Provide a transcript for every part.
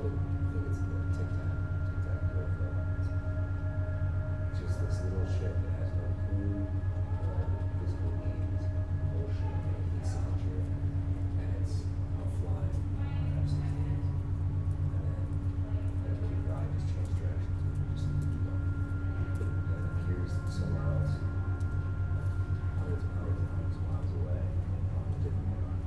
called it, I think it's the tic-tac club. It's just this little ship that has no crew, no physical needs, no champagne, Essenger, and it's a flying F-16s. And then every ride just changes directions and we just keep going. And it carries them somewhere else, hundreds and hundreds and hundreds of miles away, on a different ride.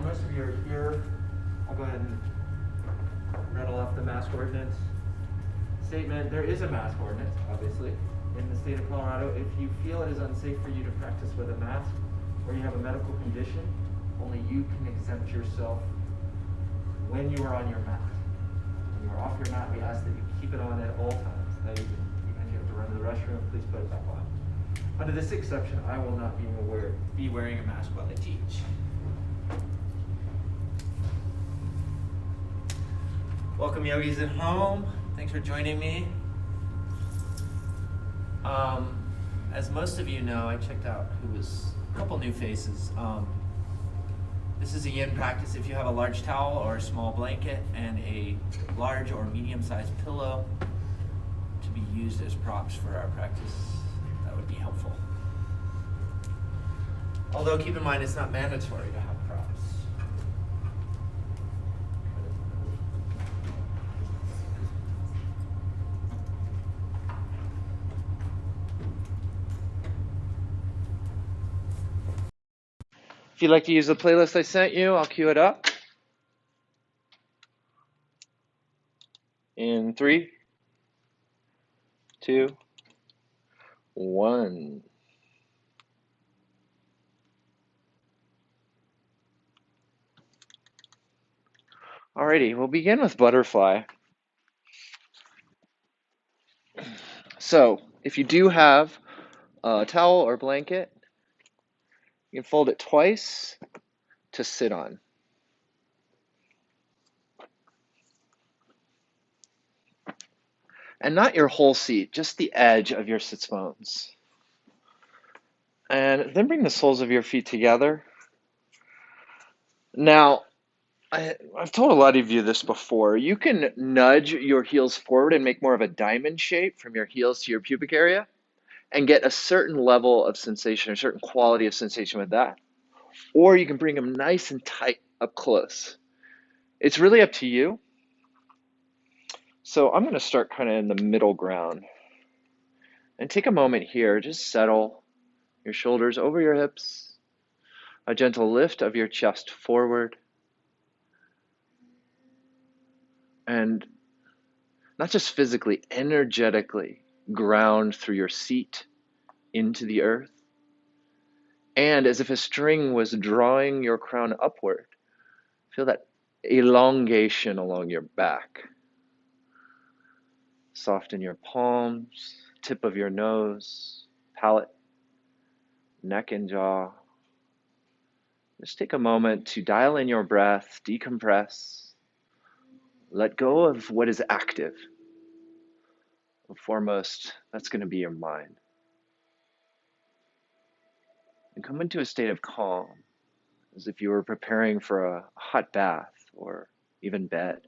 Most of you are here. I'll go ahead and rattle off the mask ordinance statement. There is a mask ordinance, obviously, in the state of Colorado. If you feel it is unsafe for you to practice with a mask, or you have a medical condition, only you can exempt yourself when you are on your mat. When you are off your mat, we ask that you keep it on at all times. That even if you have to run to the restroom, please put it back on. Under this exception, I will not be wearing a mask while I teach. Welcome, yogis at home. Thanks for joining me. As most of you know, I checked out a couple new faces. This is a yin practice. If you have a large towel or a small blanket and a large or medium-sized pillow to be used as props for our practice, that would be helpful. Although keep in mind, it's not mandatory to have props. If you'd like to use the playlist I sent you, I'll cue it up. In 3, 2, 1. Alrighty, we'll begin with butterfly. So, if you do have a towel or blanket, you can fold it twice to sit on. And not your whole seat, just the edge of your sits bones. And then bring the soles of your feet together. Now, I've told a lot of you this before. You can nudge your heels forward and make more of a diamond shape from your heels to your pubic area and get a certain level of sensation, a certain quality of sensation with that. Or you can bring them nice and tight up close. It's really up to you. So I'm going to start kind of in the middle ground and take a moment here, just settle Your shoulders over your hips, a gentle lift of your chest forward, and not just physically, energetically ground through your seat into the earth. And as if a string was drawing your crown upward, feel that elongation along your back. Soften your palms, tip of your nose, palate, neck and jaw. Just take a moment to dial in your breath, decompress, let go of what is active. Foremost, that's going to be your mind. And come into a state of calm, as if you were preparing for a hot bath or even bed.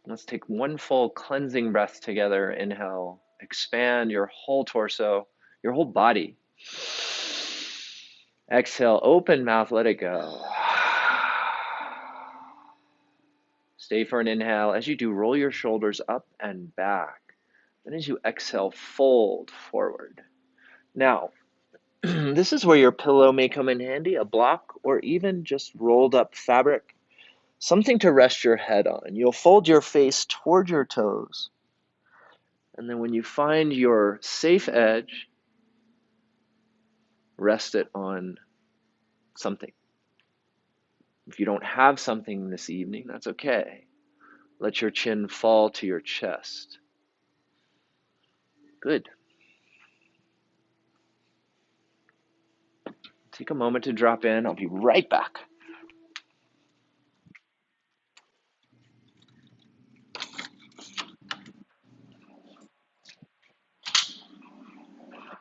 Let's take one full cleansing breath together. Inhale, expand your whole torso, your whole body. Exhale, open mouth, let it go. Stay for an inhale. As you do, roll your shoulders up and back. Then as you exhale, fold forward. Now, this is where your pillow may come in handy, a block or even just rolled up fabric, something to rest your head on. You'll fold your face toward your toes. And then when you find your safe edge, rest it on something. If you don't have something this evening, that's okay. Let your chin fall to your chest. Good. Take a moment to drop in. I'll be right back.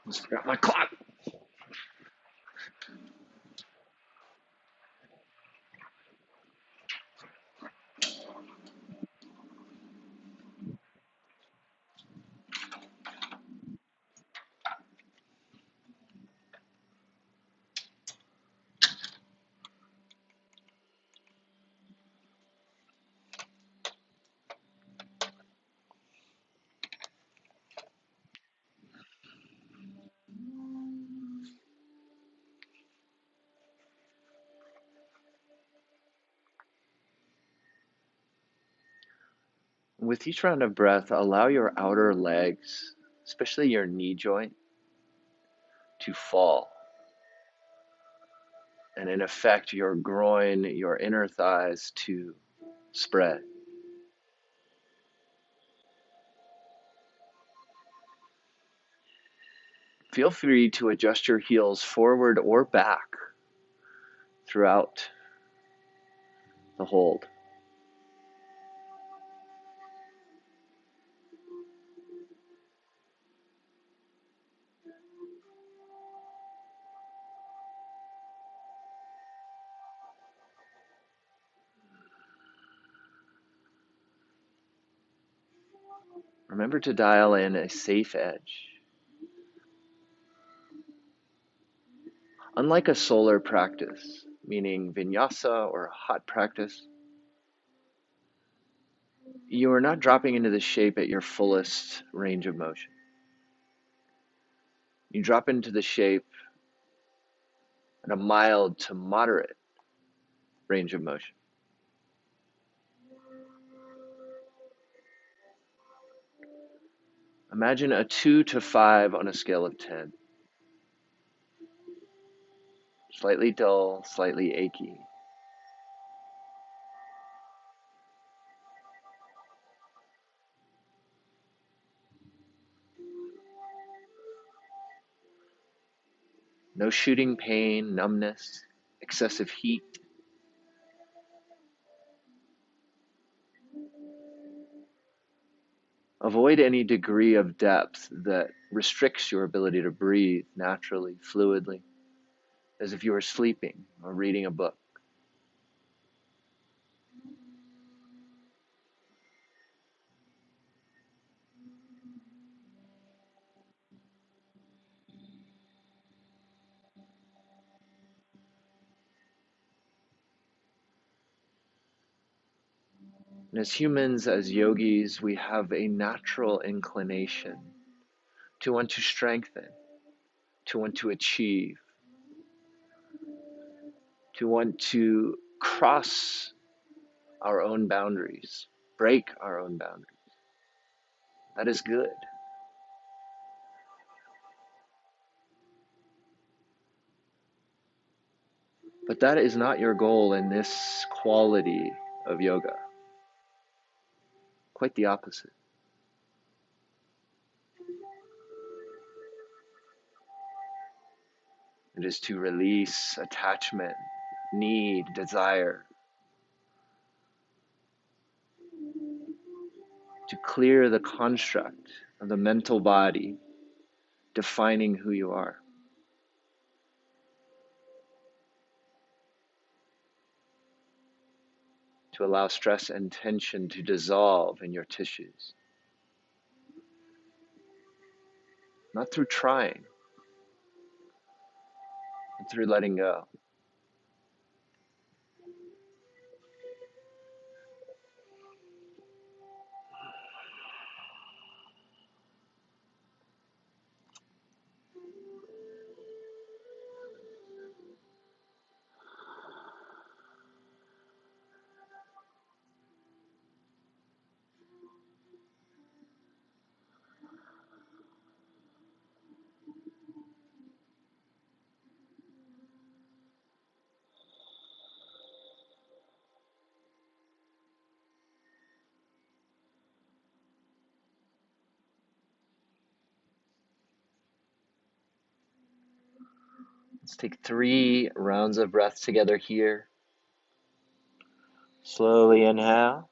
Let's grab my clock. With each round of breath, allow your outer legs, especially your knee joint, to fall. And in effect, your groin, your inner thighs to spread. Feel free to adjust your heels forward or back throughout the hold. Remember to dial in a safe edge. Unlike a solar practice, meaning vinyasa or a hot practice, you are not dropping into the shape at your fullest range of motion. You drop into the shape at a mild to moderate range of motion. Imagine a 2 to 5 on a scale of 10. Slightly dull, slightly achy. No shooting pain, numbness, excessive heat. Avoid any degree of depth that restricts your ability to breathe naturally, fluidly, as if you were sleeping or reading a book. And as humans, as yogis, we have a natural inclination to want to strengthen, to want to achieve, to want to cross our own boundaries, break our own boundaries. That is good. But that is not your goal in this quality of yoga. Quite the opposite. It is to release attachment, need, desire, to clear the construct of the mental body defining who you are. To allow stress and tension to dissolve in your tissues. Not through trying, but through letting go. Let's take 3 rounds of breath together here. Slowly inhale.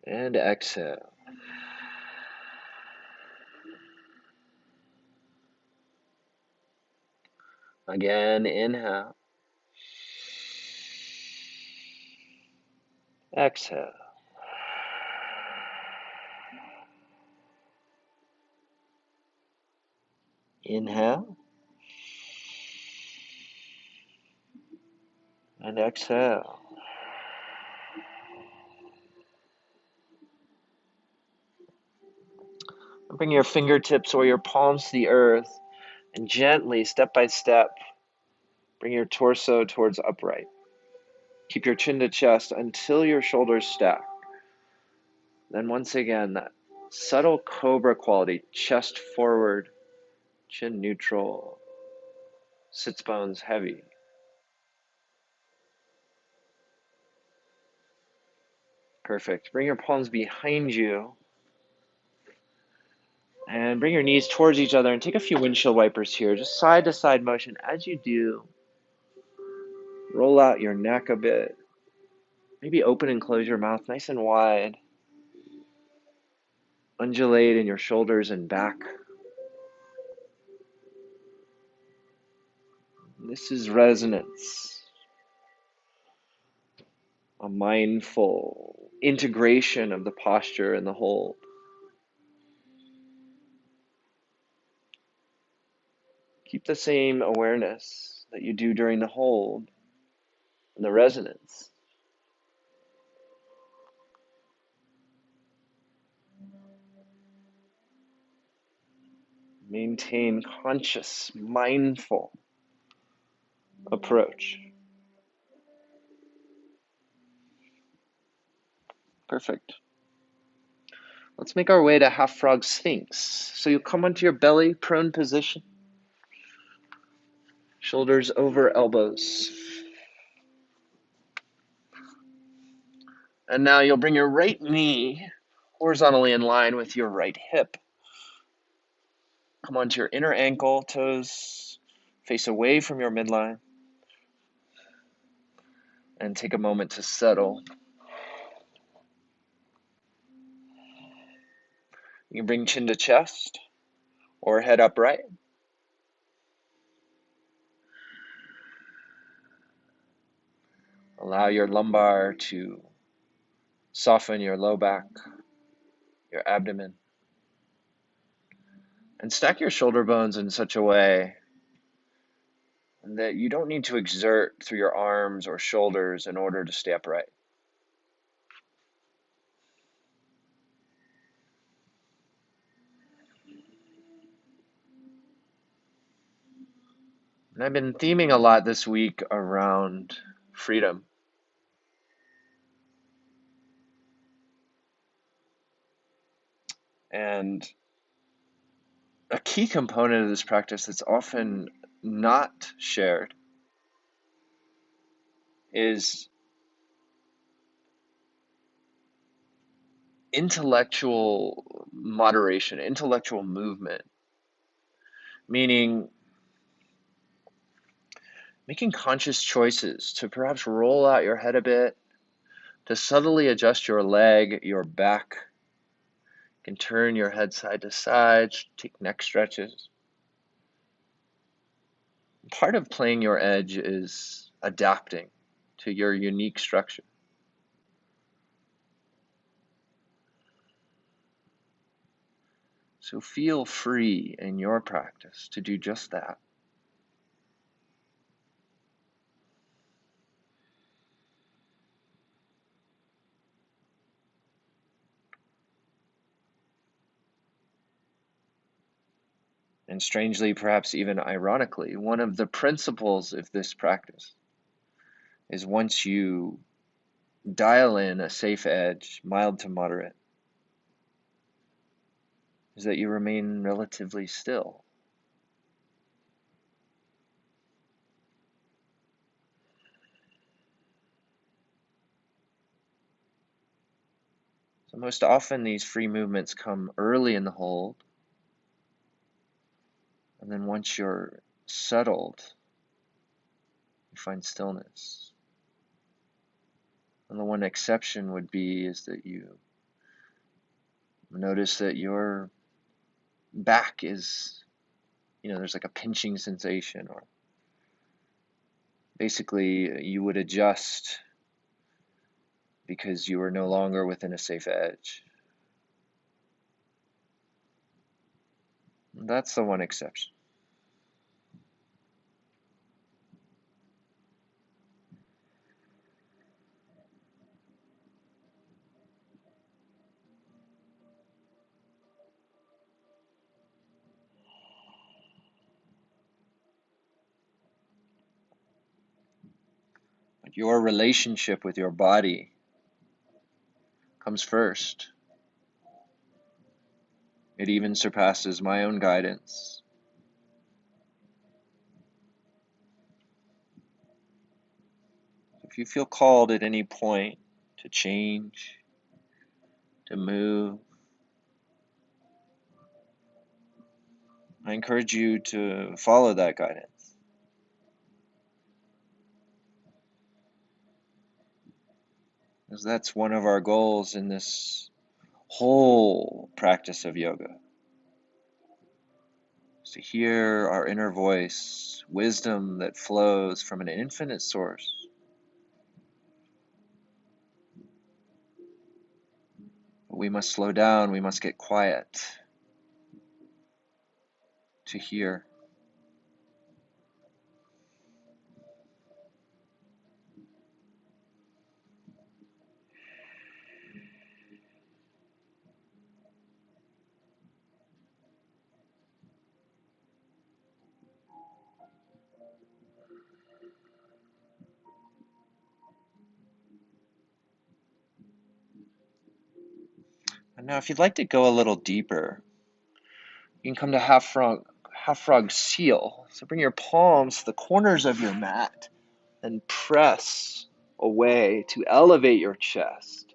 And exhale. Again, inhale. Exhale. Inhale. And exhale. Bring your fingertips or your palms to the earth and gently, step by step, bring your torso towards upright. Keep your chin to chest until your shoulders stack. Then once again, that subtle cobra quality, chest forward, chin neutral, sits bones heavy. Perfect. Bring your palms behind you and bring your knees towards each other and take a few windshield wipers here, just side to side motion. As you do, roll out your neck a bit. Maybe open and close your mouth nice and wide. Undulate in your shoulders and back. This is resonance, a mindful integration of the posture and the hold. Keep the same awareness that you do during the hold and the resonance. Maintain conscious, mindful approach. Perfect. Let's make our way to half frog sphinx. So you'll come onto your belly, prone position. Shoulders over elbows. And now you'll bring your right knee horizontally in line with your right hip. Come onto your inner ankle, toes face away from your midline. And take a moment to settle. You can bring chin to chest or head upright. Allow your lumbar to soften your low back, your abdomen. And stack your shoulder bones in such a way and that you don't need to exert through your arms or shoulders in order to stay upright. And I've been theming a lot this week around freedom. And a key component of this practice that's often not shared is intellectual moderation, intellectual movement, meaning making conscious choices to perhaps roll out your head a bit, to subtly adjust your leg, your back. You can turn your head side to side, take neck stretches. Part of playing your edge is adapting to your unique structure. So feel free in your practice to do just that. And strangely, perhaps even ironically, one of the principles of this practice is once you dial in a safe edge, mild to moderate, is that you remain relatively still. So most often these free movements come early in the hold, and then once you're settled, you find stillness. And the one exception would be is that you notice that your back is, there's like a pinching sensation, or basically you would adjust because you are no longer within a safe edge. That's the one exception. But your relationship with your body comes first. It even surpasses my own guidance. If you feel called at any point to change, to move, I encourage you to follow that guidance. Because that's one of our goals in this whole practice of yoga. Is to hear our inner voice, wisdom that flows from an infinite source. We must slow down, we must get quiet to hear. And now if you'd like to go a little deeper, you can come to half frog seal. So bring your palms to the corners of your mat and press away to elevate your chest.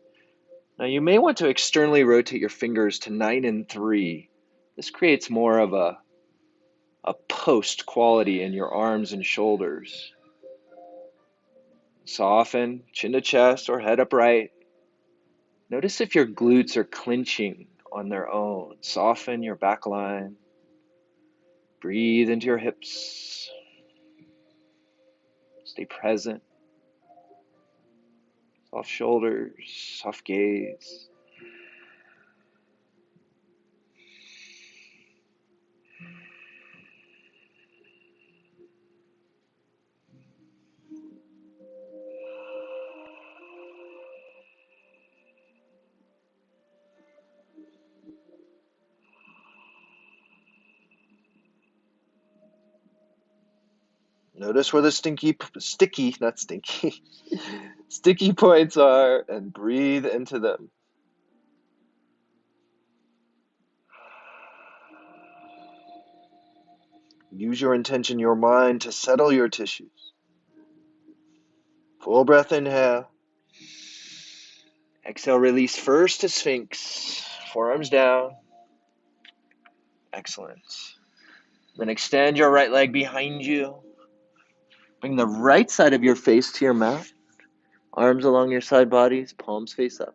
Now you may want to externally rotate your fingers to 9 and 3. This creates more of a post quality in your arms and shoulders. Soften, chin to chest or head upright. Notice if your glutes are clenching on their own. Soften your back line. Breathe into your hips. Stay present. Soft shoulders, soft gaze. Notice where the sticky points are and breathe into them. Use your intention, your mind, to settle your tissues. Full breath inhale. Exhale, release first to Sphinx. Forearms down. Excellent. Then extend your right leg behind you. Bring the right side of your face to your mat. Arms along your side bodies, palms face up.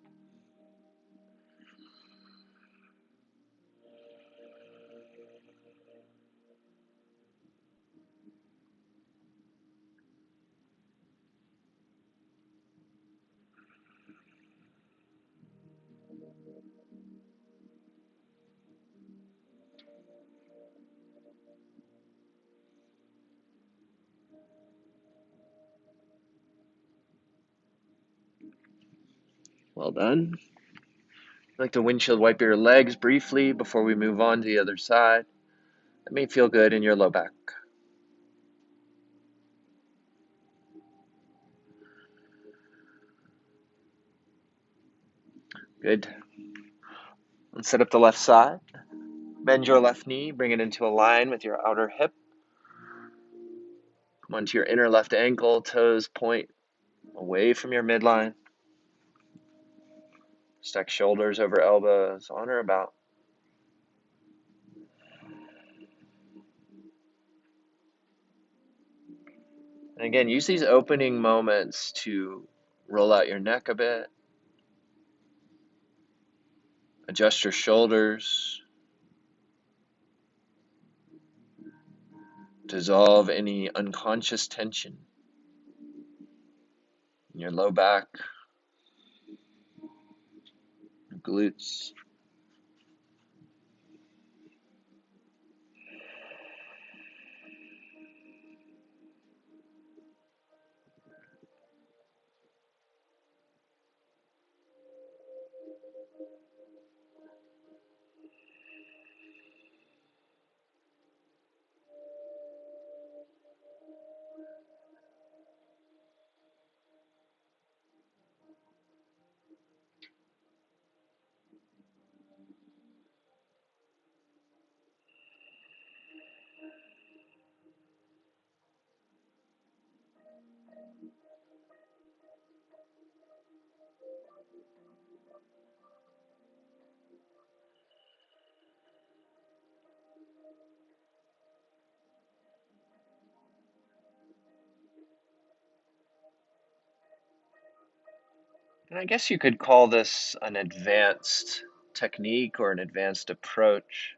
Well done. I'd like to windshield wipe your legs briefly before we move on to the other side. That may feel good in your low back. Good. And set up the left side. Bend your left knee, bring it into a line with your outer hip. Come onto your inner left ankle, toes point away from your midline. Stack shoulders over elbows, on or about. And again, use these opening moments to roll out your neck a bit. Adjust your shoulders. Dissolve any unconscious tension in your low back, your glutes. And I guess you could call this an advanced technique or an advanced approach.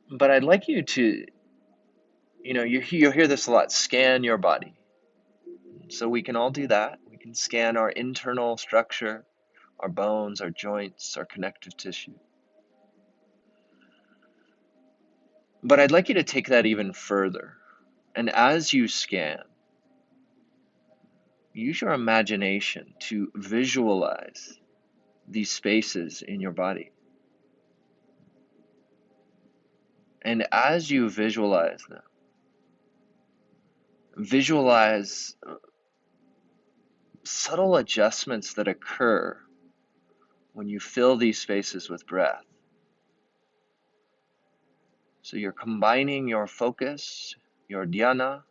But I'd like you to, you'll hear this a lot, scan your body. So we can all do that. We can scan our internal structure, our bones, our joints, our connective tissue. But I'd like you to take that even further. And as you scan, use your imagination to visualize these spaces in your body. And as you visualize them, visualize subtle adjustments that occur when you fill these spaces with breath. So you're combining your focus, your dhyana,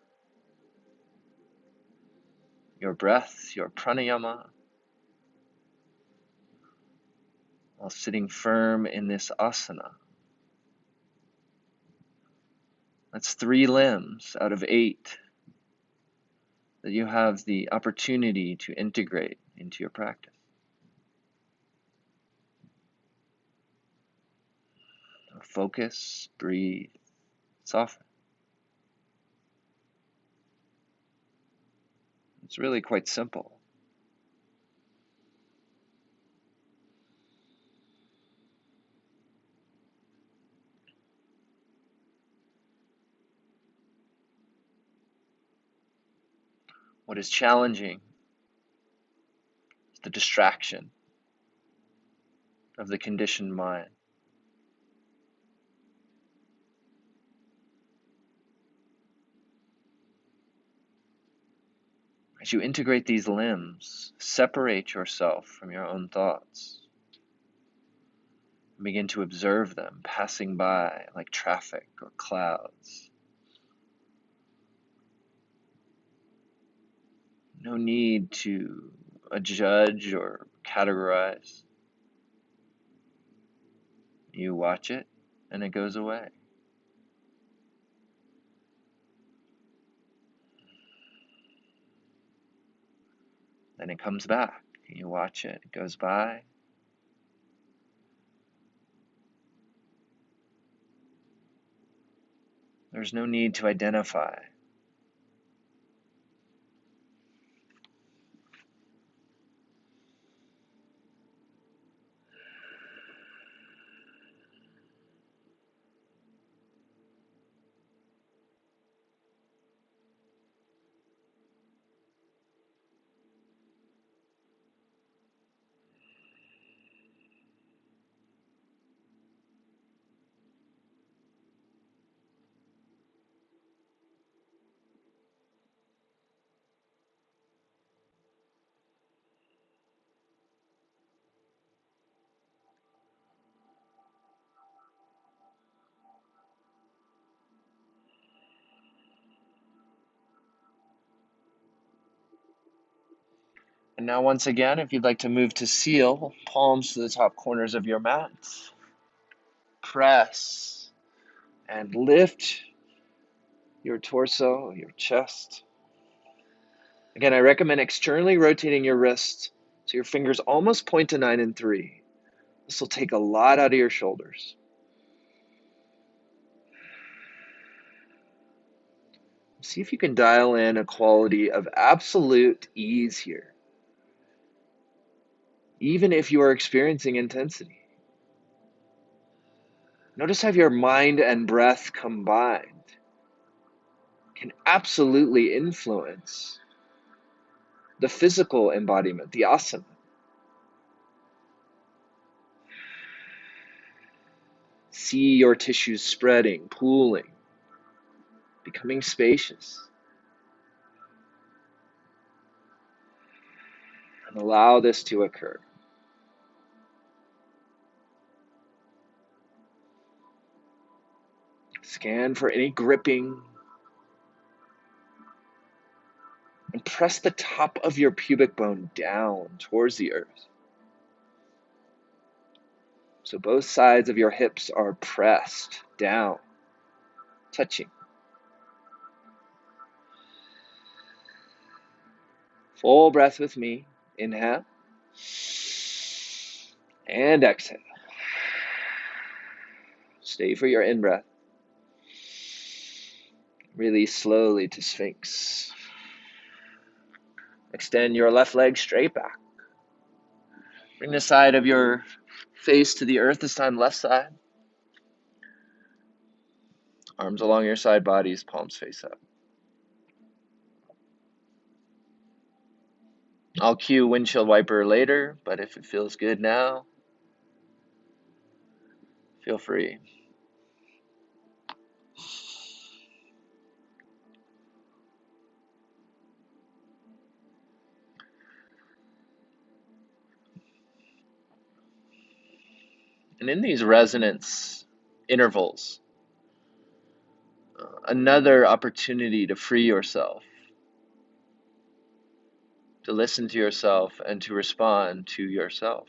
your breath, your pranayama, while sitting firm in this asana. That's 3 limbs out of 8 that you have the opportunity to integrate into your practice. Focus, breathe, soften. It's really quite simple. What is challenging is the distraction of the conditioned mind. As you integrate these limbs, separate yourself from your own thoughts. Begin to observe them passing by like traffic or clouds. No need to judge or categorize. You watch it and it goes away. Then it comes back. You watch it, it goes by. There's no need to identify. And now once again, if you'd like to move to seal, palms to the top corners of your mat. Press and lift your torso, your chest. Again, I recommend externally rotating your wrists so your fingers almost point to 9 and 3. This will take a lot out of your shoulders. See if you can dial in a quality of absolute ease here, even if you are experiencing intensity. Notice how your mind and breath combined can absolutely influence the physical embodiment, the asana. See your tissues spreading, pooling, becoming spacious. And allow this to occur. Scan for any gripping. And press the top of your pubic bone down towards the earth. So both sides of your hips are pressed down, touching. Full breath with me. Inhale. And exhale. Stay for your in-breath. Release slowly to Sphinx. Extend your left leg straight back. Bring the side of your face to the earth, this time left side. Arms along your side bodies, palms face up. I'll cue windshield wiper later, but if it feels good now, feel free. And in these resonance intervals, another opportunity to free yourself, to listen to yourself, and to respond to yourself.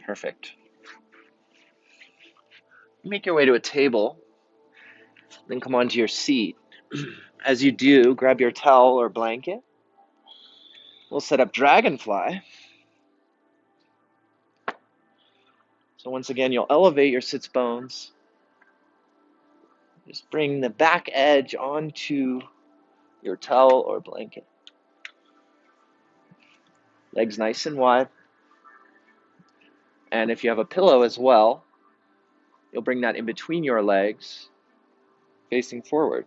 Perfect. Make your way to a table, then come onto your seat. As you do, grab your towel or blanket. We'll set up dragonfly. So once again, you'll elevate your sits bones. Just bring the back edge onto your towel or blanket. Legs nice and wide. And if you have a pillow as well, you'll bring that in between your legs, facing forward.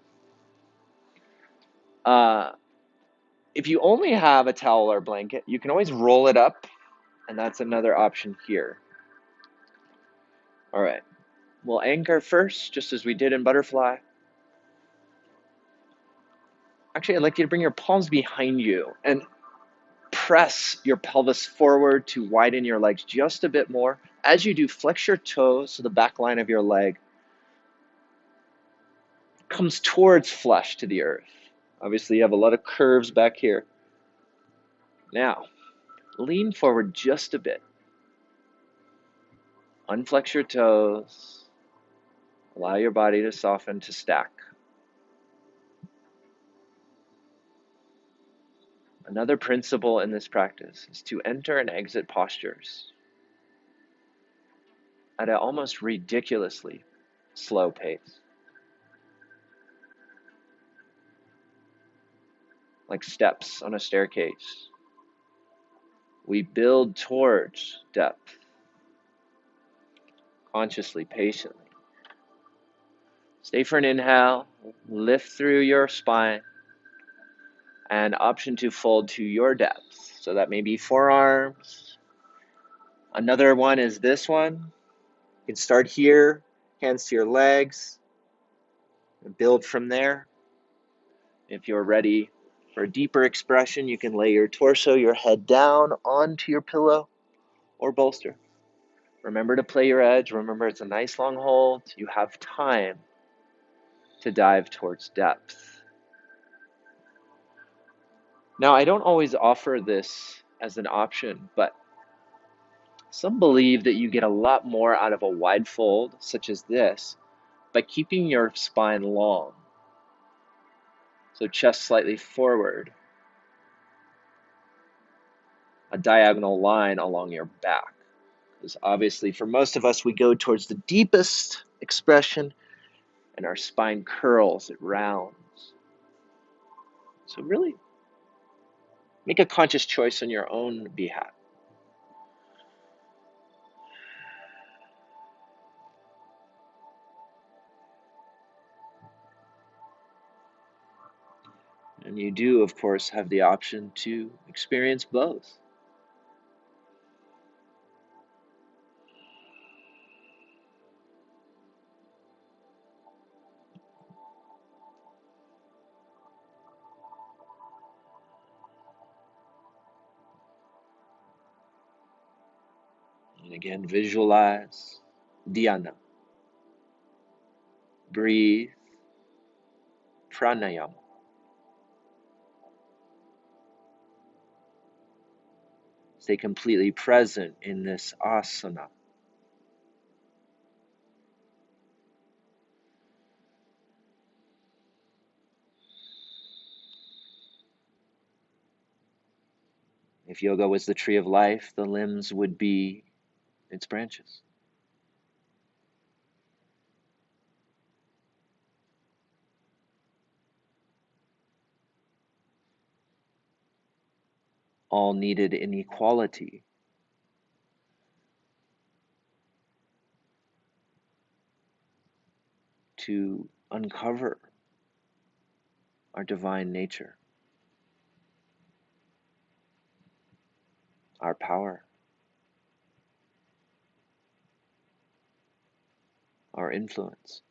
If you only have a towel or blanket, you can always roll it up, and that's another option here. All right, we'll anchor first, just as we did in butterfly. Actually, I'd like you to bring your palms behind you and press your pelvis forward to widen your legs just a bit more. As you do, flex your toes so the back line of your leg comes towards flush to the earth. Obviously, you have a lot of curves back here. Now, lean forward just a bit. Unflex your toes. Allow your body to soften to stack. Another principle in this practice is to enter and exit postures at an almost ridiculously slow pace. Like steps on a staircase. We build towards depth, consciously, patiently. Stay for an inhale, lift through your spine, and option to fold to your depth. So that may be forearms. Another one is this one. You can start here, hands to your legs, and build from there. If you're ready for a deeper expression, you can lay your torso, your head down onto your pillow or bolster. Remember to play your edge. Remember, it's a nice long hold. You have time to dive towards depth. Now, I don't always offer this as an option, but some believe that you get a lot more out of a wide fold, such as this, by keeping your spine long. So chest slightly forward, a diagonal line along your back. Because obviously, for most of us, we go towards the deepest expression, and our spine curls, it rounds. So really, make a conscious choice on your own behalf. And you do, of course, have the option to experience both. And again, visualize dhyana. Breathe pranayama. Stay completely present in this asana. If yoga was the tree of life, the limbs would be its branches. All needed in equality to uncover our divine nature, our power, our influence.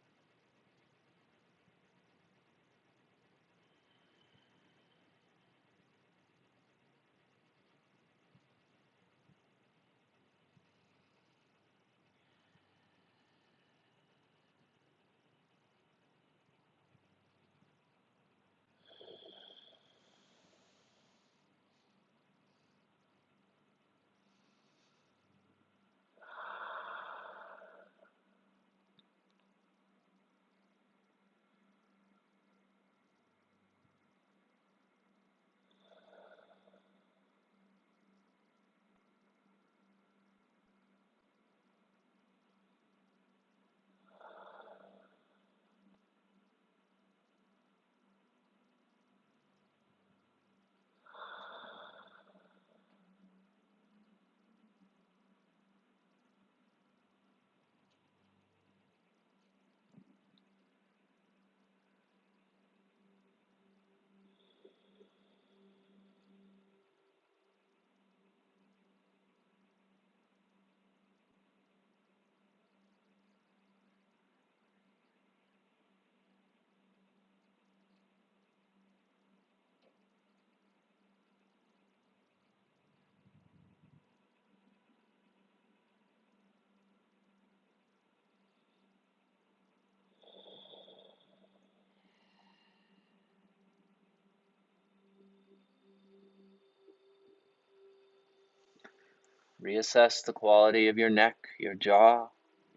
Reassess the quality of your neck, your jaw,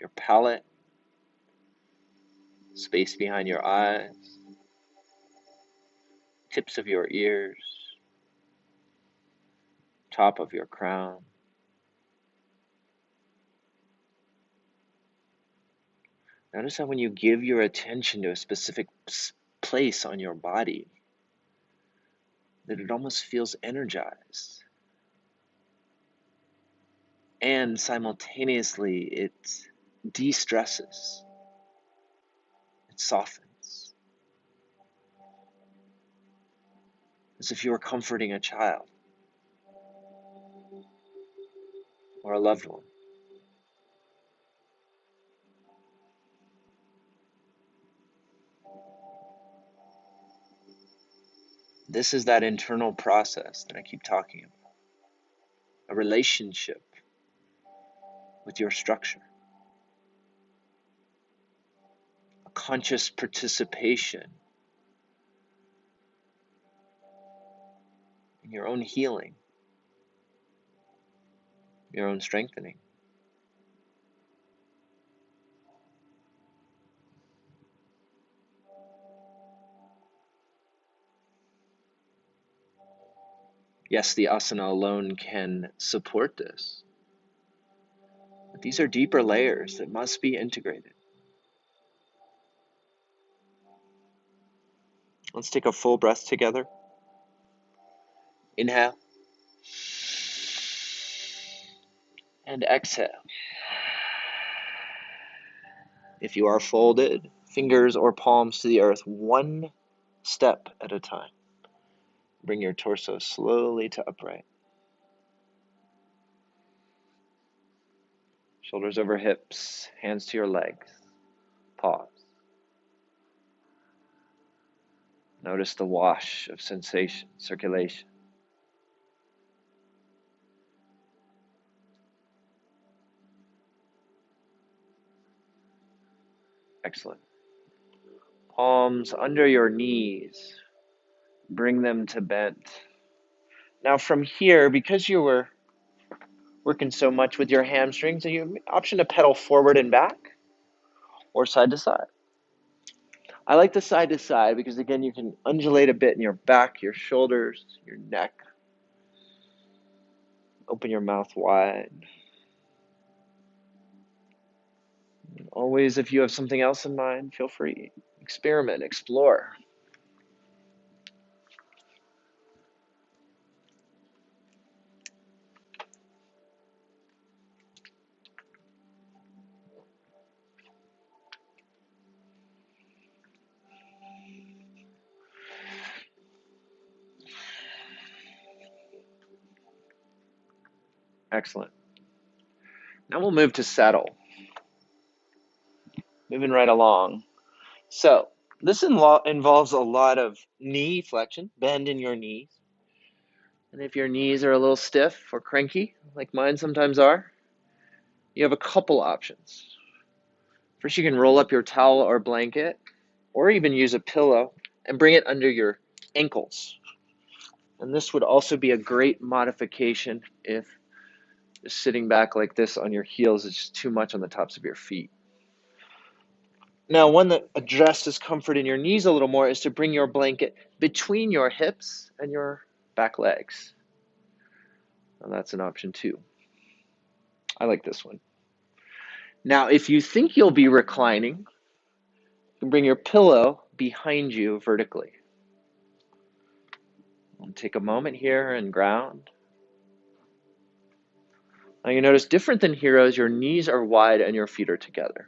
your palate, space behind your eyes, tips of your ears, top of your crown. Notice how when you give your attention to a specific place on your body, that it almost feels energized. And simultaneously, it de-stresses, it softens, as if you were comforting a child or a loved one. This is that internal process that I keep talking about, a relationship with your structure, a conscious participation in your own healing, your own strengthening. Yes, the asana alone can support this, but these are deeper layers that must be integrated. Let's take a full breath together. Inhale and exhale. If you are folded, fingers or palms to the earth, one step at a time. Bring your torso slowly to upright. Shoulders over hips, hands to your legs. Pause. Notice the wash of sensation, circulation. Excellent. Palms under your knees. Bring them to bent. Now from here, because you were working so much with your hamstrings, you have the option to pedal forward and back or side to side. I like the side to side because again, you can undulate a bit in your back, your shoulders, your neck. Open your mouth wide. Always, if you have something else in mind, feel free. Experiment, explore. Excellent. Now we'll move to settle. Moving right along. So, this involves a lot of knee flexion, bend in your knees. And if your knees are a little stiff or cranky, like mine sometimes are, you have a couple options. First, you can roll up your towel or blanket, or even use a pillow and bring it under your ankles. And this would also be a great modification if just sitting back like this on your heels is just too much on the tops of your feet. Now, one that addresses comfort in your knees a little more is to bring your blanket between your hips and your back legs. Well, that's an option too. I like this one. Now, if you think you'll be reclining, you can bring your pillow behind you vertically. I'll take a moment here and ground. Now you notice, different than heroes, your knees are wide and your feet are together,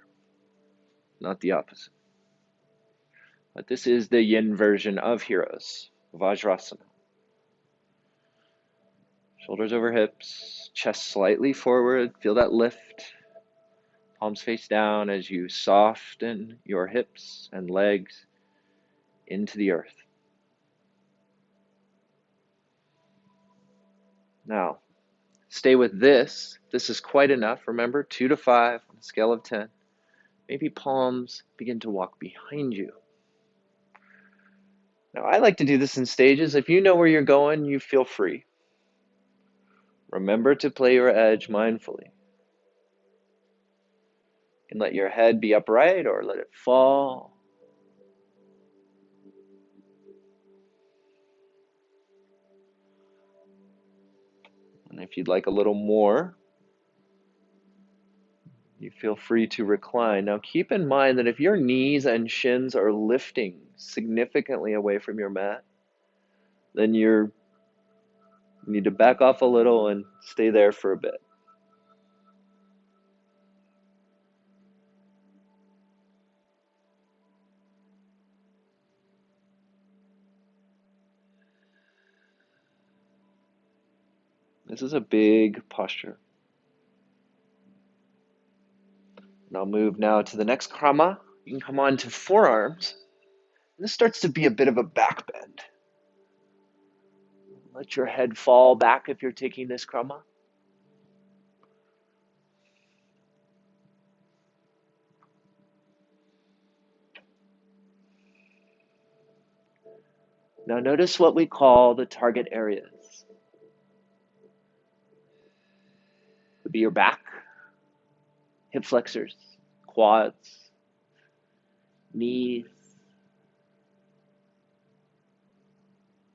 not the opposite. But this is the yin version of heroes, Vajrasana. Shoulders over hips, chest slightly forward, feel that lift. Palms face down as you soften your hips and legs into the earth. Now, stay with this. This is quite enough. Remember, 2 to 5 on a scale of 10. Maybe palms begin to walk behind you. Now, I like to do this in stages. If you know where you're going, you feel free. Remember to play your edge mindfully. You can let your head be upright or let it fall. And if you'd like a little more, you feel free to recline. Now keep in mind that if your knees and shins are lifting significantly away from your mat, then you need to back off a little and stay there for a bit. This is a big posture. And I'll move now to the next krama. You can come on to forearms. And this starts to be a bit of a back bend. Let your head fall back if you're taking this krama. Now notice what we call the target areas. It could be your back, hip flexors, quads, knees.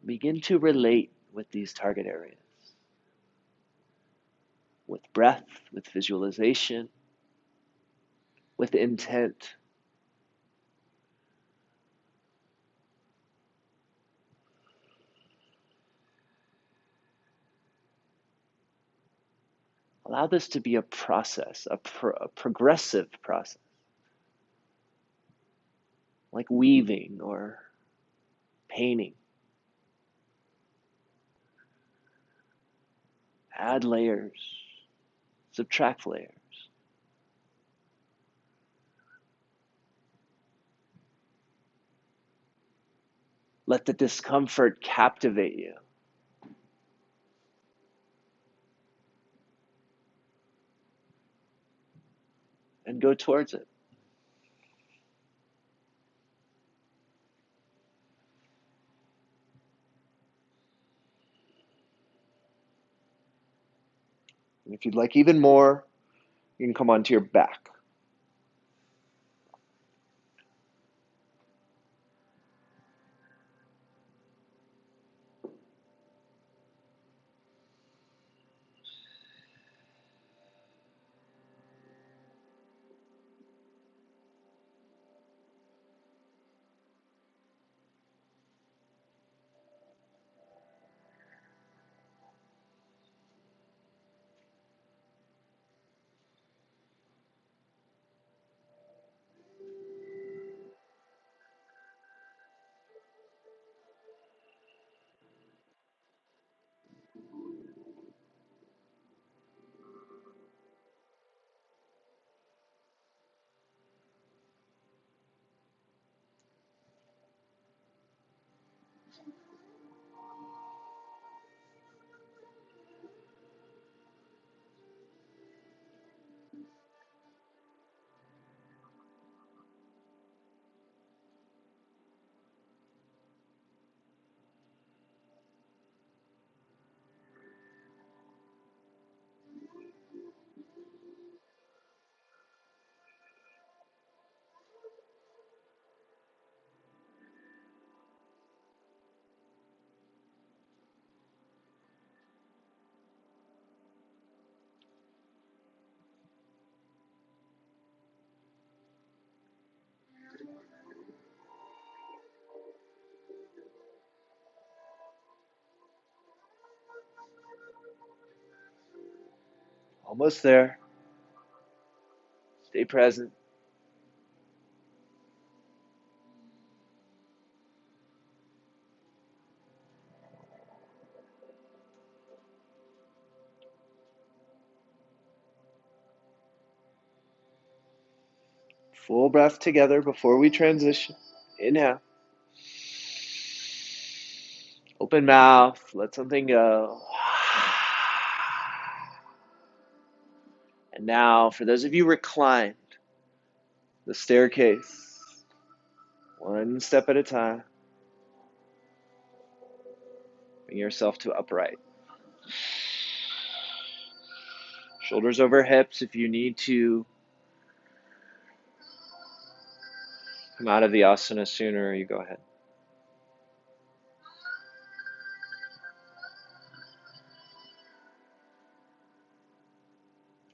Begin to relate with these target areas. With breath, with visualization, with intent. Allow this to be a process, a progressive process, like weaving or painting. Add layers, subtract layers. Let the discomfort captivate you. And go towards it. And if you'd like even more, you can come onto your back. Almost there. Stay present. Full breath together before we transition. Inhale. Open mouth. Let something go. And now, for those of you reclined, the staircase, one step at a time. Bring yourself to upright. Shoulders over hips. If you need to come out of the asana sooner, you go ahead.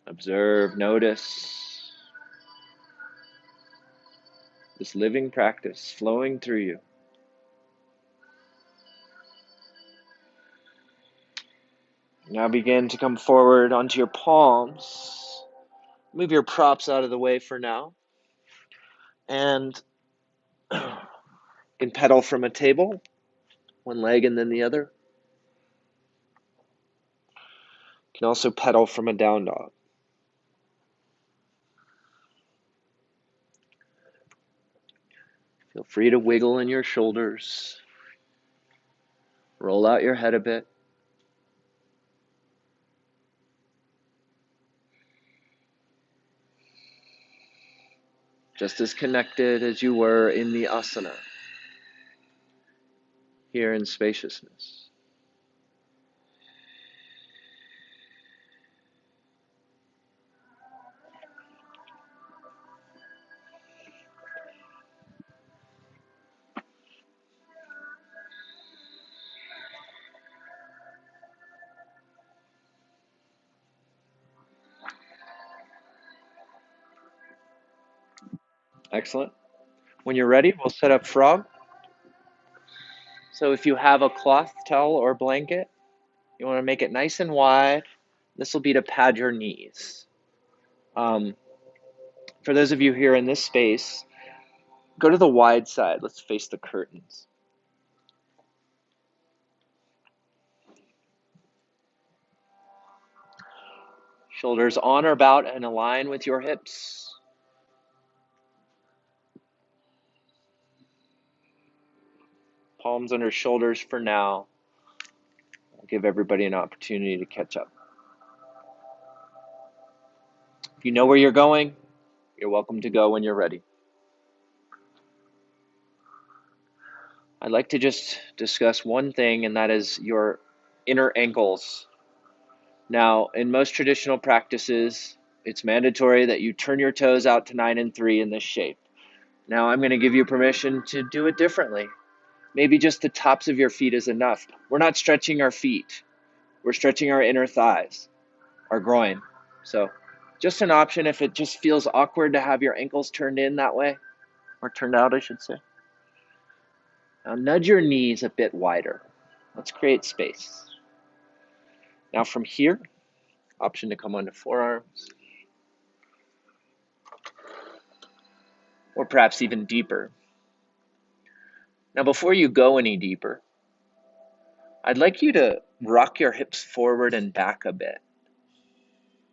Observe, notice this living practice flowing through you. Now begin to come forward onto your palms. Move your props out of the way for now. And you can pedal from a table, one leg and then the other. You can also pedal from a down dog. Feel free to wiggle in your shoulders. Roll out your head a bit. Just as connected as you were in the asana, here in spaciousness. Excellent. When you're ready, we'll set up frog. So if you have a cloth, towel, or blanket, you want to make it nice and wide. This will be to pad your knees. For those of you here in this space, go to the wide side. Let's face the curtains. Shoulders on or about and align with your hips. Palms under shoulders for now. I'll give everybody an opportunity to catch up. If you know where you're going, you're welcome to go when you're ready. I'd like to just discuss one thing, and that is your inner ankles. Now, in most traditional practices, it's mandatory that you turn your toes out to 9 and 3 in this shape. Now, I'm going to give you permission to do it differently. Maybe just the tops of your feet is enough. We're not stretching our feet. We're stretching our inner thighs, our groin. So just an option if it just feels awkward to have your ankles turned in that way, or turned out, I should say. Now nudge your knees a bit wider. Let's create space. Now from here, option to come onto forearms, or perhaps even deeper. Now before you go any deeper, I'd like you to rock your hips forward and back a bit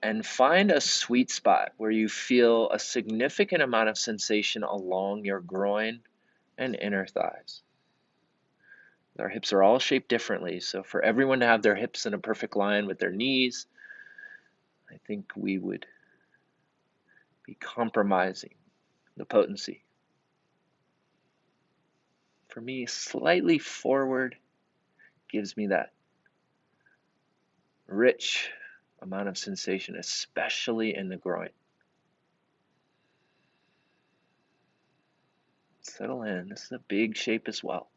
and find a sweet spot where you feel a significant amount of sensation along your groin and inner thighs. Our hips are all shaped differently, so for everyone to have their hips in a perfect line with their knees, I think we would be compromising the potency. For me, slightly forward gives me that rich amount of sensation, especially in the groin. Settle in. This is a big shape as well.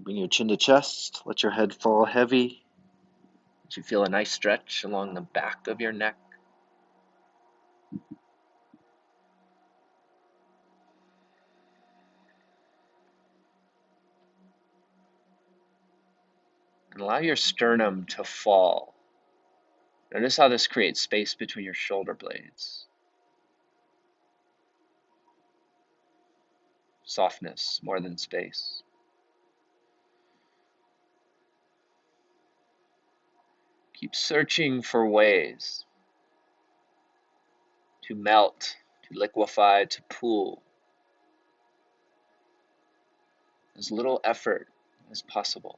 Bring your chin to chest. Let your head fall heavy. Let you feel a nice stretch along the back of your neck. And allow your sternum to fall. Notice how this creates space between your shoulder blades. Softness more than space. Keep searching for ways to melt, to liquefy, to pool. As little effort as possible.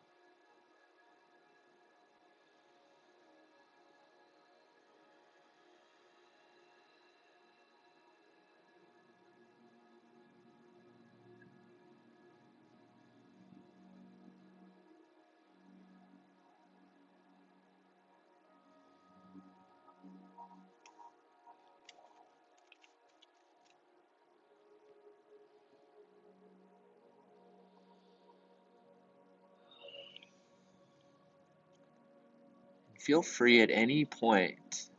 Feel free at any point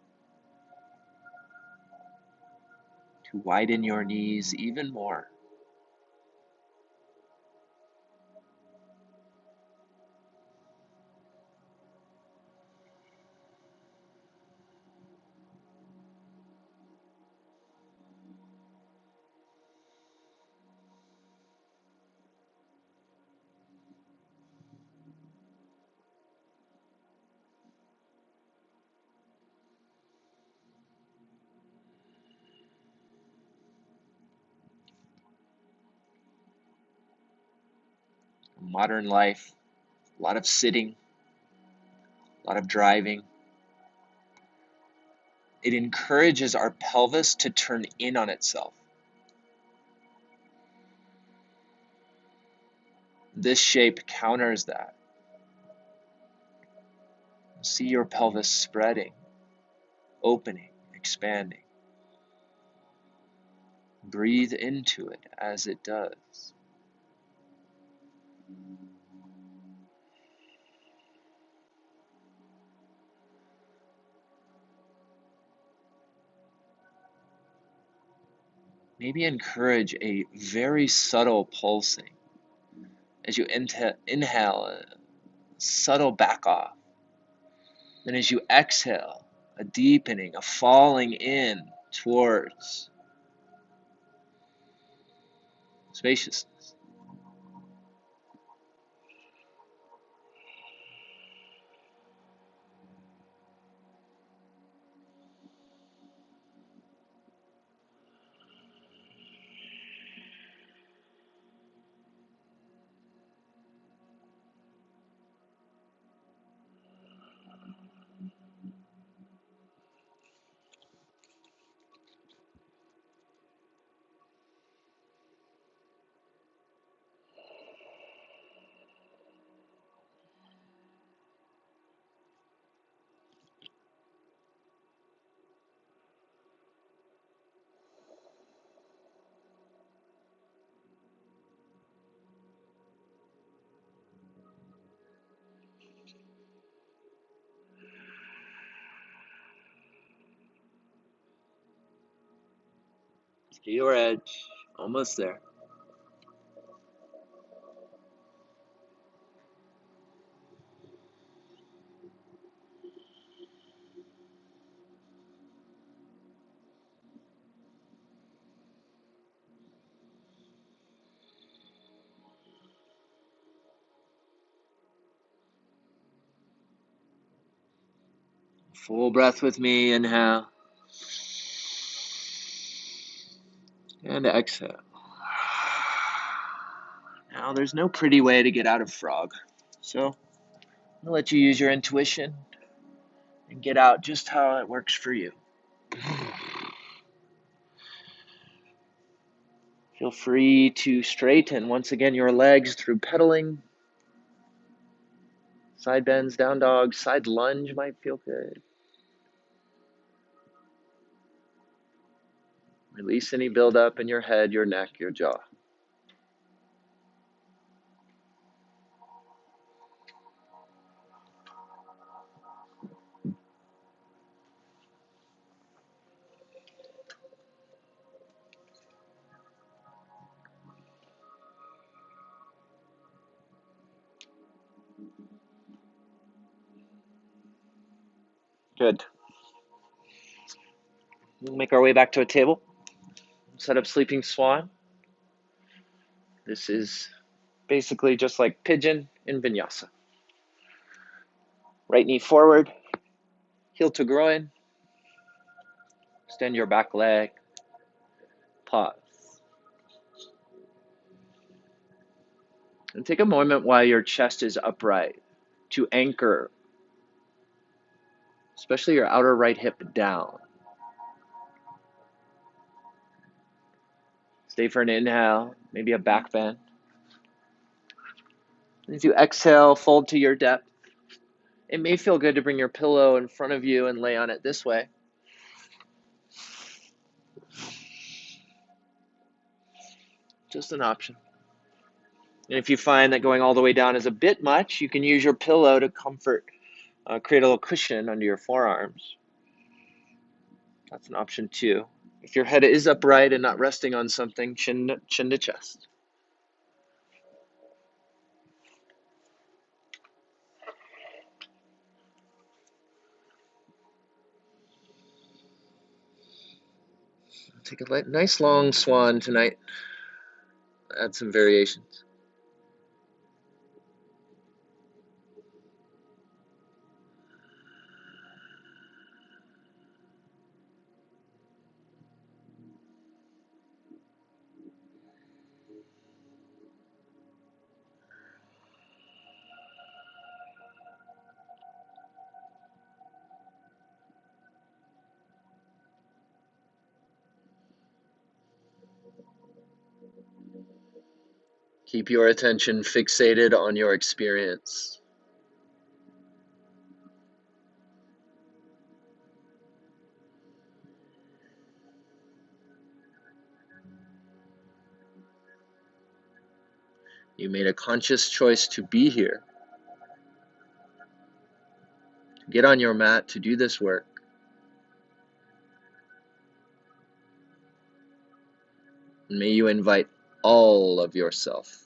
to widen your knees even more. Modern life, a lot of sitting, a lot of driving. It encourages our pelvis to turn in on itself. This shape counters that. See your pelvis spreading, opening, expanding. Breathe into it as it does. Maybe encourage a very subtle pulsing. As you inhale, a subtle back off. Then as you exhale, a deepening, a falling in towards spaciousness. To your edge, almost there. Full breath with me, inhale. And exhale. Now, there's no pretty way to get out of frog. So, I'm going to let you use your intuition and get out just how it works for you. Feel free to straighten once again your legs through pedaling. Side bends, down dog, side lunge might feel good. Release any buildup in your head, your neck, your jaw. Good. We'll make our way back to a table. Set up sleeping swan. This is basically just like pigeon in vinyasa. Right knee forward, heel to groin. Extend your back leg. Pause. And take a moment while your chest is upright to anchor, especially your outer right hip down. Stay for an inhale, maybe a back bend. As you exhale, fold to your depth. It may feel good to bring your pillow in front of you and lay on it this way. Just an option. And if you find that going all the way down is a bit much, you can use your pillow to comfort Create a little cushion under your forearms. That's an option 2. If your head is upright and not resting on something, chin to chest. Take a nice long swan tonight. Add some variations. Keep your attention fixated on your experience. You made a conscious choice to be here, to get on your mat, to do this work. And may you invite all of yourself.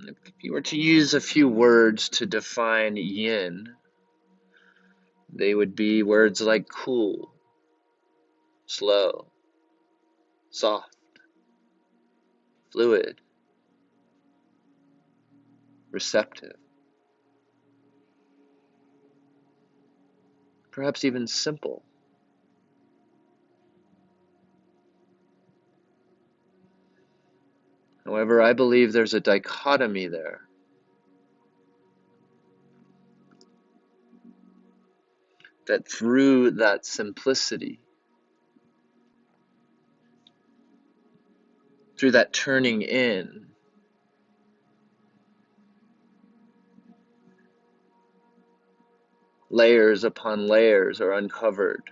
If you were to use a few words to define yin, they would be words like cool, slow, soft, fluid, receptive, perhaps even simple. However, I believe there's a dichotomy there. That through that simplicity, through that turning in, layers upon layers are uncovered.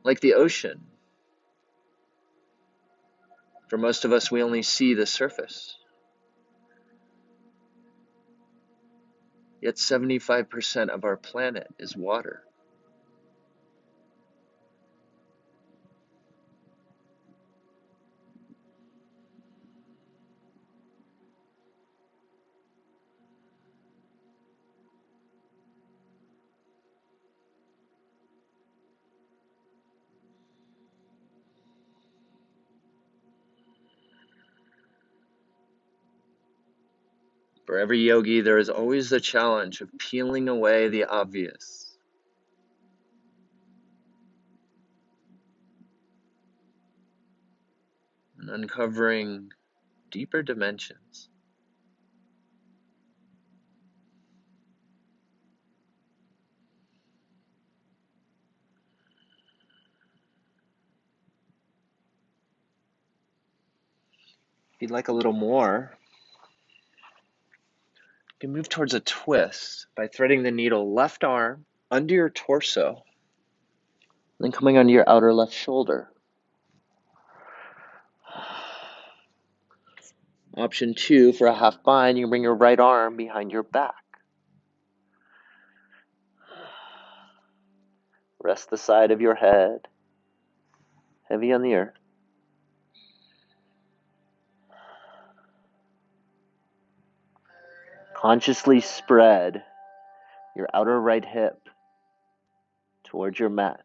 Like the ocean. For most of us, we only see the surface. Yet 75% of our planet is water. For every yogi, there is always the challenge of peeling away the obvious. And uncovering deeper dimensions. If you'd like a little more, you can move towards a twist by threading the needle left arm under your torso, then coming onto your outer left shoulder. Option 2, for a half bind, you can bring your right arm behind your back. Rest the side of your head, heavy on the earth. Consciously spread your outer right hip towards your mat.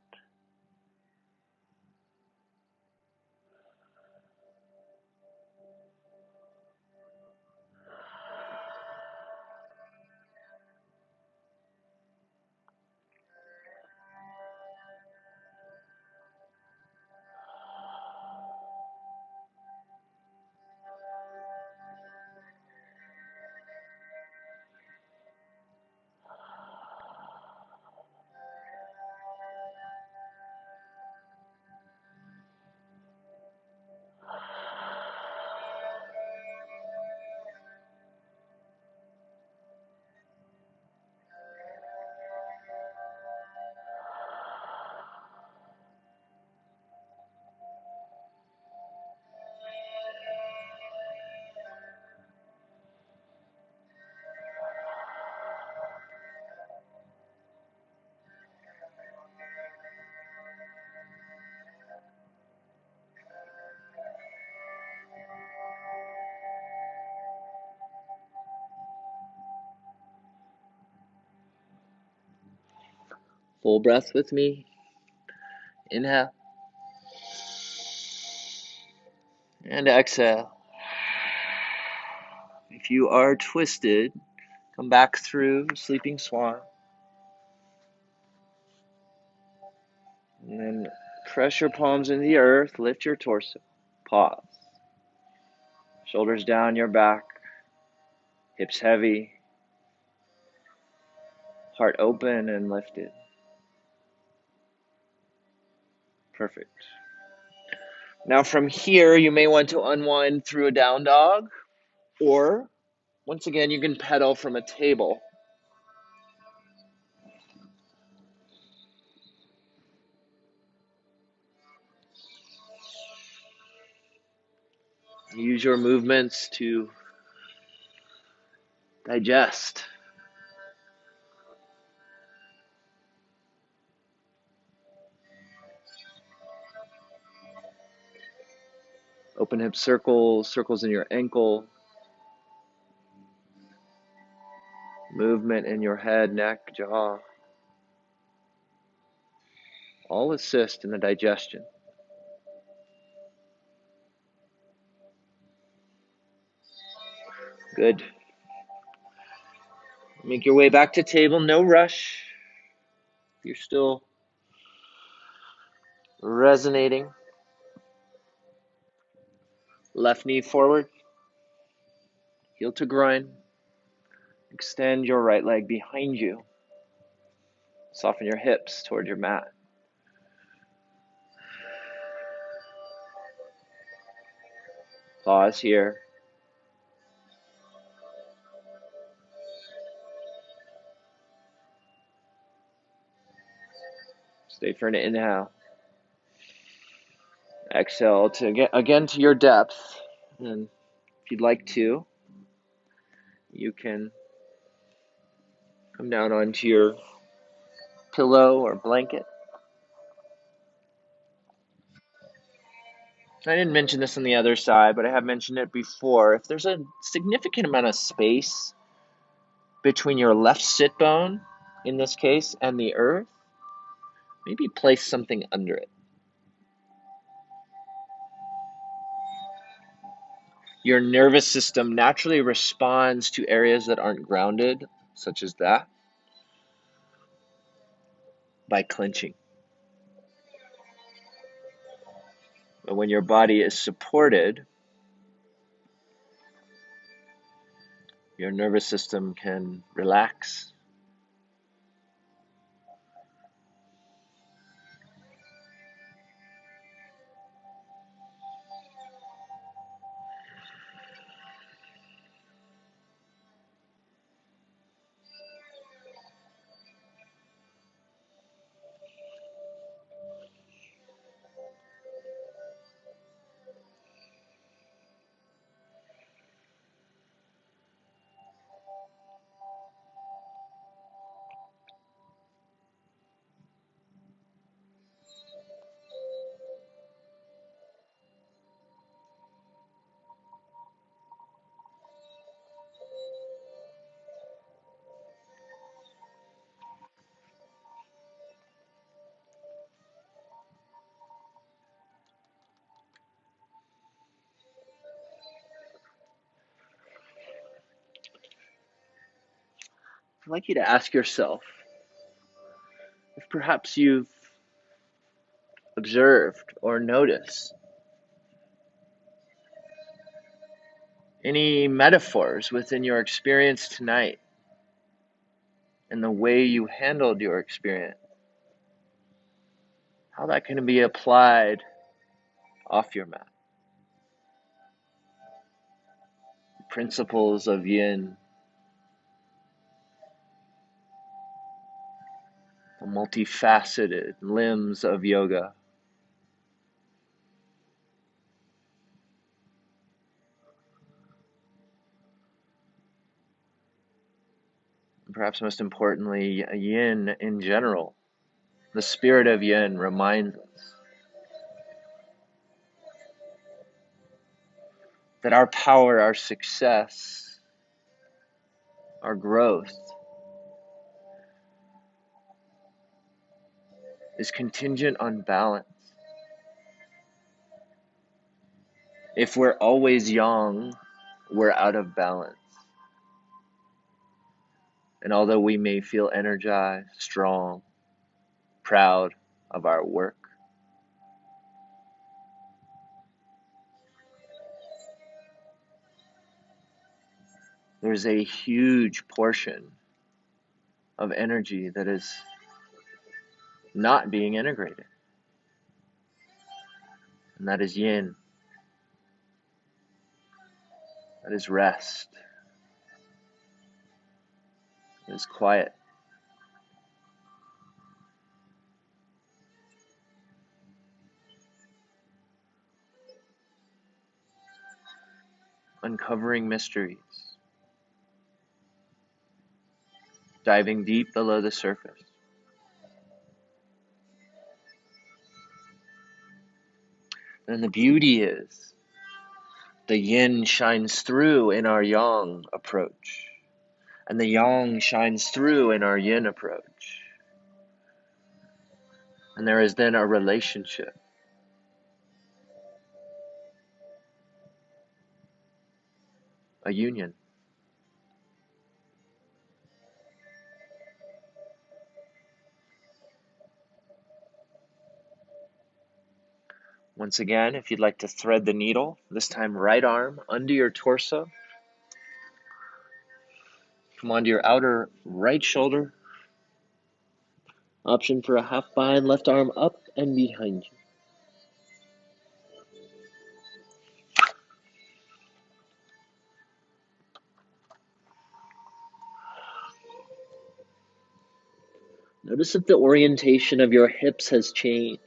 Full breath with me. Inhale. And exhale. If you are twisted, come back through Sleeping Swan. And then press your palms into the earth, lift your torso. Pause. Shoulders down your back, hips heavy, heart open and lifted. Perfect. Now from here, you may want to unwind through a down dog, or once again, you can pedal from a table. Use your movements to digest. Open hip circles, circles in your ankle, movement in your head, neck, jaw. All assist in the digestion. Good. Make your way back to table, no rush. You're still resonating. Left knee forward, heel to groin. Extend your right leg behind you. Soften your hips toward your mat. Pause here. Stay for an inhale. Exhale to again to your depth. And if you'd like to, you can come down onto your pillow or blanket. I didn't mention this on the other side, but I have mentioned it before. If there's a significant amount of space between your left sit bone, in this case, and the earth, maybe place something under it. Your nervous system naturally responds to areas that aren't grounded, such as that, by clenching. But when your body is supported, your nervous system can relax. I'd like you to ask yourself if perhaps you've observed or noticed any metaphors within your experience tonight and the way you handled your experience, how that can be applied off your mat. Principles of yin, the multifaceted limbs of yoga. And perhaps most importantly, yin in general. The spirit of yin reminds us that our power, our success, our growth is contingent on balance. If we're always young, we're out of balance. And although we may feel energized, strong, proud of our work, there's a huge portion of energy that is not being integrated. And that is yin. That is rest. That is quiet. Uncovering mysteries. Diving deep below the surface. And the beauty is, the yin shines through in our yang approach, and the yang shines through in our yin approach. And there is then a relationship. A union. Once again, if you'd like to thread the needle, this time right arm under your torso. Come onto your outer right shoulder. Option for a half bind, left arm up and behind you. Notice if the orientation of your hips has changed.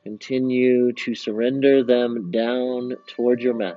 Continue to surrender them down toward your mat.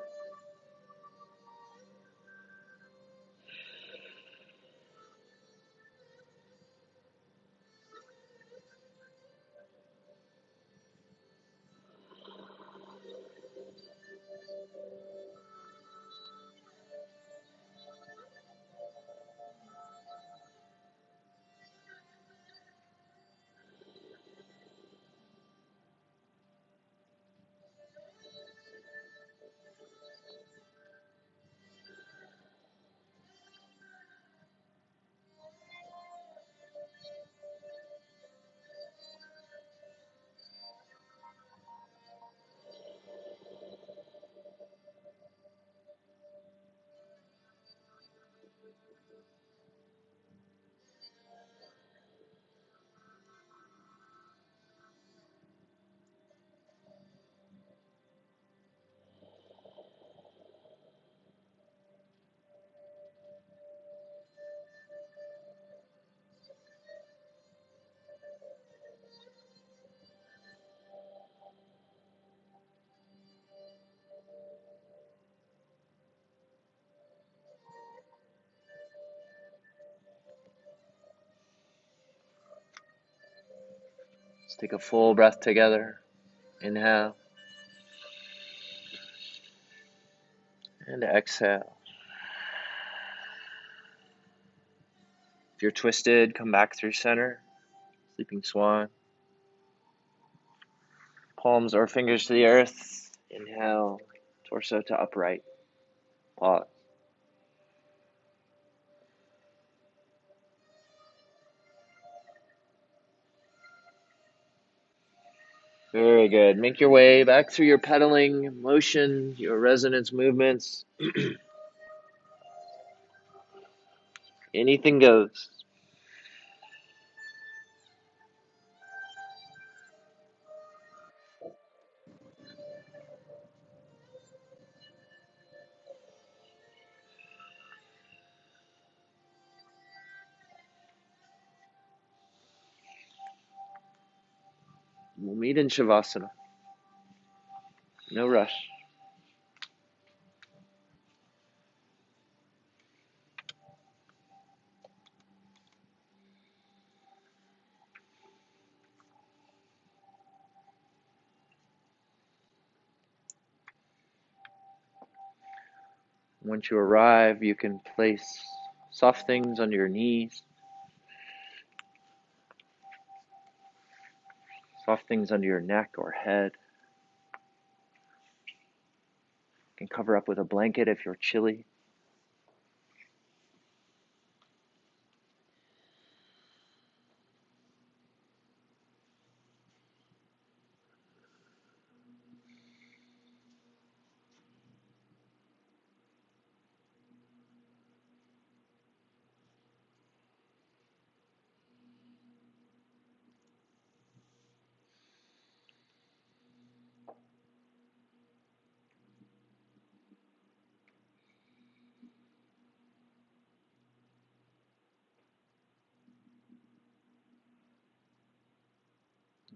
Let's take a full breath together. Inhale. And exhale. If you're twisted, come back through center. Sleeping swan. Palms or fingers to the earth. Inhale. Torso to upright. Pause. Very good. Make your way back through your pedaling motion, your resonance movements. Anything goes. We'll meet in Shavasana. No rush. Once you arrive, you can place soft things under your knees. Soft things under your neck or head. You can cover up with a blanket if you're chilly.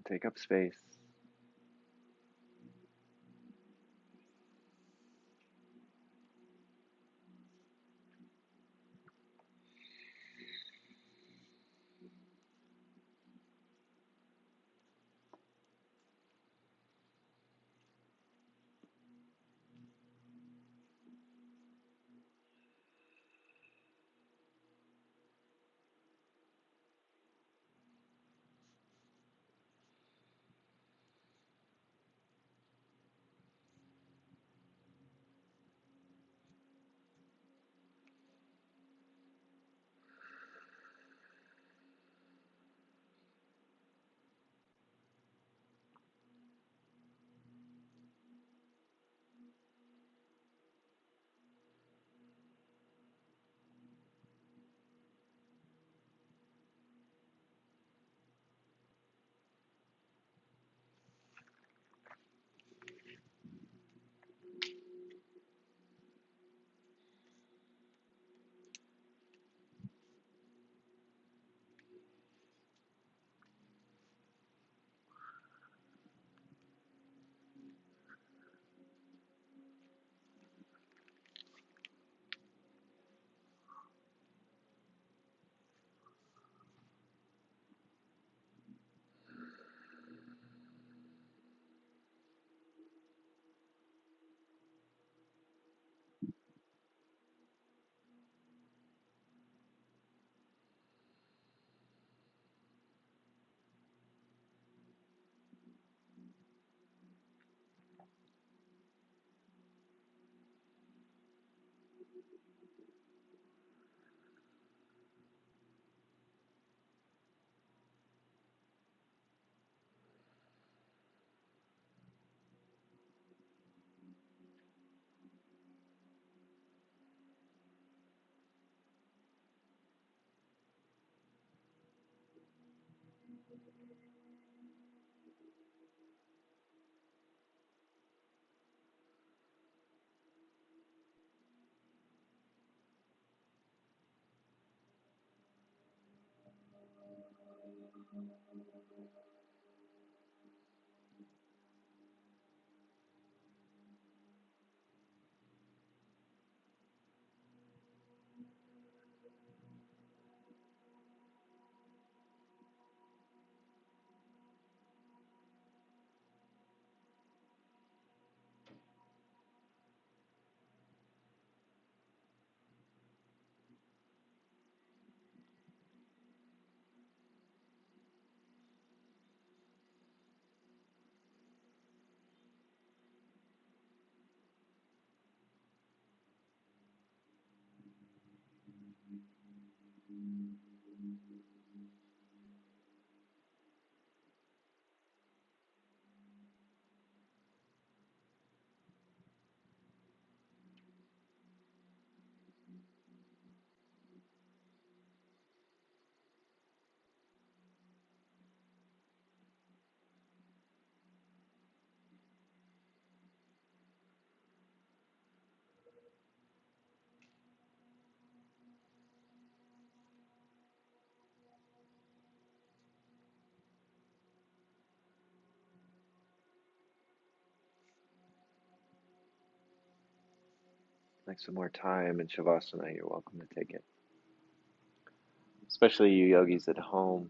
Take up space. Like some more time in Shavasana, you're welcome to take it. Especially you yogis at home.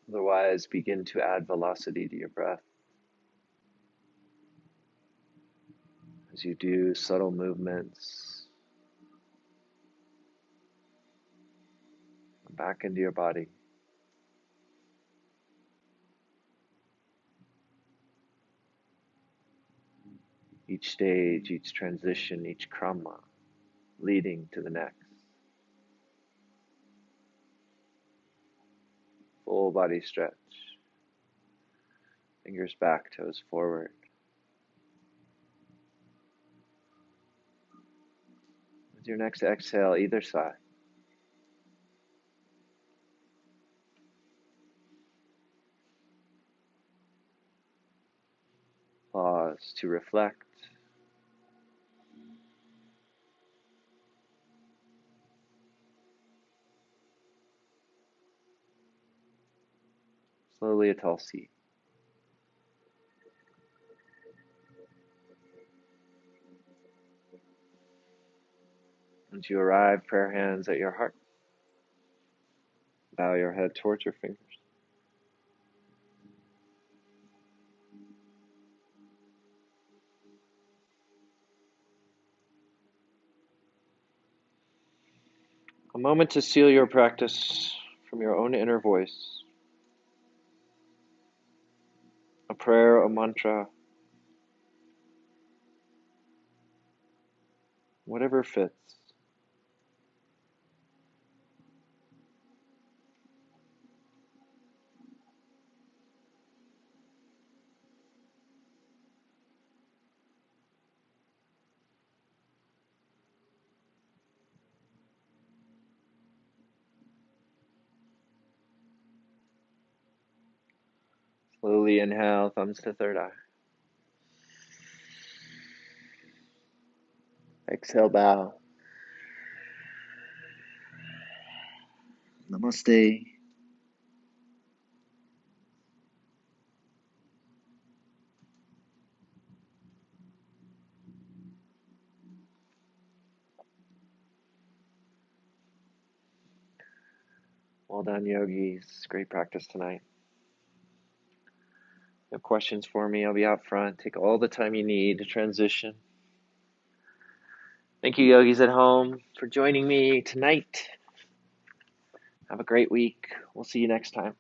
Otherwise, begin to add velocity to your breath. As you do subtle movements, back into your body. Each stage, each transition, each krama leading to the next. Full body stretch. Fingers back, toes forward. With your next exhale, either side. Pause to reflect. Slowly a tall seat. Once you arrive, prayer hands at your heart. Bow your head towards your fingers. A moment to seal your practice from your own inner voice. A prayer, a mantra, whatever fits. Slowly inhale, thumbs to third eye. Exhale, bow. Namaste. Well done, yogis. Great practice tonight. If you have questions for me, I'll be out front. Take all the time you need to transition. Thank you, yogis at home, for joining me tonight. Have a great week. We'll see you next time.